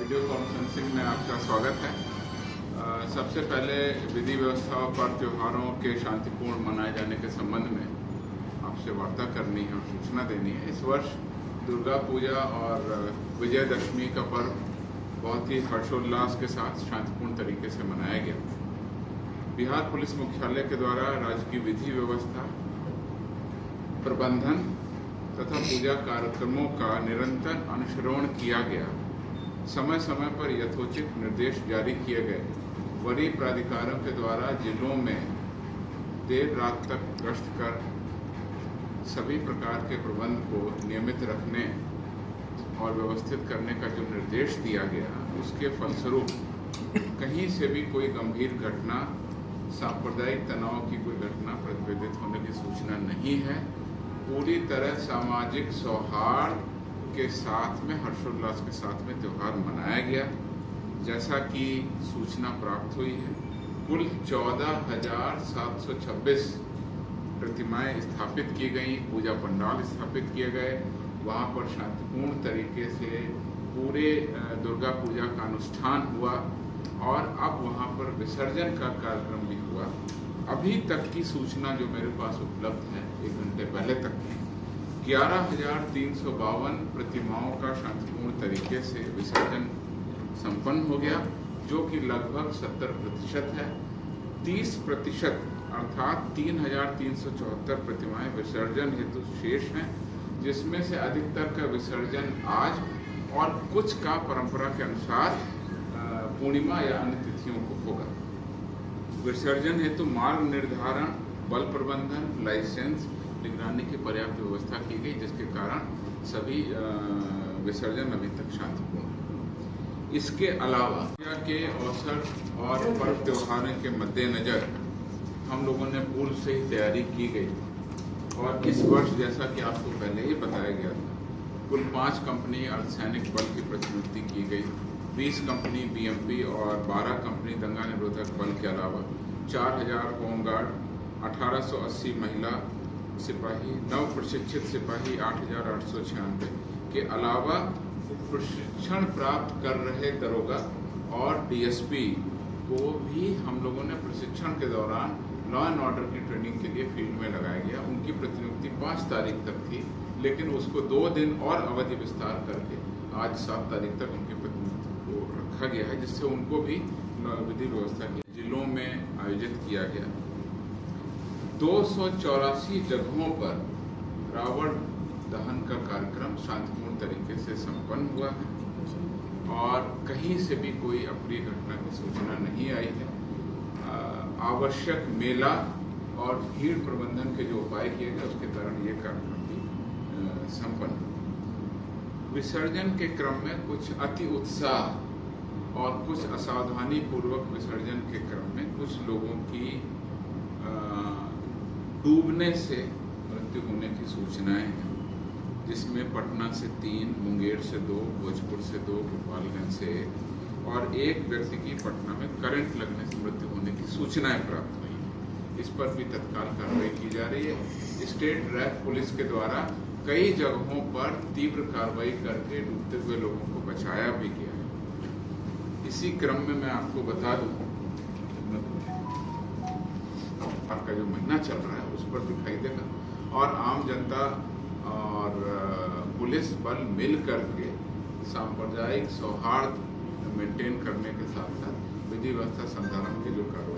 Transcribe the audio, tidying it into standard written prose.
Video conferencing में आपका स्वागत है। सबसे पहले विधि व्यवस्था और त्योहारों के शांतिपूर्ण मनाए जाने के संबंध में आपसे वार्ता करनी है और सूचना देनी है। इस वर्ष दुर्गा पूजा और विजयदशमी का पर्व बहुत ही हर्षोल्लास के साथ शांतिपूर्ण तरीके से मनाया गया। बिहार पुलिस मुख्यालय के द्वारा राज्य की विधि व्यवस्था, प्रबंधन तथा पूजा कार्यक्रमों का निरंतर अनुश्रवण किया गया। समय समय पर यथोचित निर्देश जारी किए गए। वरीय प्राधिकारों के द्वारा जिलों में देर रात तक गश्त कर सभी प्रकार के प्रबंध को नियमित रखने और व्यवस्थित करने का जो निर्देश दिया गया, उसके फलस्वरूप कहीं से भी कोई गंभीर घटना, सांप्रदायिक तनाव की कोई घटना प्रतिवेदित होने की सूचना नहीं है। पूरी तरह सामाजिक सौहार्द के साथ में, हर्षोल्लास के साथ में त्यौहार मनाया गया। जैसा कि सूचना प्राप्त हुई है, कुल 14,726 प्रतिमाएं स्थापित की गई, पूजा पंडाल स्थापित किए गए। वहाँ पर शांतिपूर्ण तरीके से पूरे दुर्गा पूजा का अनुष्ठान हुआ और अब वहाँ पर विसर्जन का कार्यक्रम भी हुआ। अभी तक की सूचना जो मेरे पास उपलब्ध है, 1 घंटे पहले तक की, 11,352 प्रतिमाओं का शांतिपूर्ण तरीके से विसर्जन संपन्न हो गया, जो कि लगभग 70% है। 30% अर्थात 3,374 प्रतिमाएं विसर्जन हेतु शेष हैं, जिसमें से अधिकतर का विसर्जन आज और कुछ का परंपरा के अनुसार पूर्णिमा या अन्य तिथियों को होगा। विसर्जन हेतु मार्ग निर्धारण, बल प्रबंधन, लाइसेंस, निगरानी की पर्याप्त व्यवस्था की गई, जिसके कारण सभी विसर्जन अभी तक शांतिपूर्ण। इसके अलावा पूजा के अवसर और पर्व त्योहारों के मद्देनजर हम लोगों ने पूर्व से ही तैयारी की गई और इस वर्ष, जैसा कि आपको पहले ही बताया गया था, कुल 5 कंपनी अर्धसैनिक बल की प्रतिनियुक्ति की गई। 20 कंपनी बीएमपी और 12 कंपनी दंगा निरोधक बल के अलावा 4,000 होमगार्ड, 1,880 महिला सिपाही, नव प्रशिक्षित सिपाही 8,896 के अलावा प्रशिक्षण प्राप्त कर रहे दरोगा और डीएसपी को भी हम लोगों ने प्रशिक्षण के दौरान लॉ एंड ऑर्डर की ट्रेनिंग के लिए फील्ड में लगाया गया। उनकी प्रतिनियुक्ति 5 तारीख तक थी, लेकिन उसको 2 दिन और अवधि विस्तार करके आज 7 तारीख तक उनकी प्रतिनियुक्ति को रखा गया है, जिससे उनको भी विधि व्यवस्था की जिलों में आयोजित किया गया। 284 जगहों पर रावण दहन का कार्यक्रम शांतिपूर्ण तरीके से संपन्न हुआ है और कहीं से भी कोई अप्रिय घटना की सूचना नहीं आई है। आवश्यक मेला और भीड़ प्रबंधन के जो उपाय किए गए, उसके कारण ये कार्यक्रम भी संपन्न हुआ। विसर्जन के क्रम में कुछ अति उत्साह और कुछ असावधानी पूर्वक विसर्जन के क्रम में कुछ लोगों की डूबने से मृत्यु होने की सूचनाएं हैं, जिसमें पटना से 3, मुंगेर से 2, भोजपुर से 2, गोपालगंज से 1 और एक व्यक्ति की पटना में करंट लगने से मृत्यु होने की सूचनाएं प्राप्त हुई हैं। इस पर भी तत्काल कार्रवाई की जा रही है। स्टेट रैफ पुलिस के द्वारा कई जगहों पर तीव्र कार्रवाई करके डूबते हुए लोगों को बचाया भी गया है। इसी क्रम में मैं आपको बता दूं, आपका जो महीना चल रहा है उस पर दिखाई देगा और आम जनता और पुलिस बल मिल करके सांप्रदायिक सौहार्द मेंटेन करने के साथ साथ विधि व्यवस्था संधारण के जो कार्य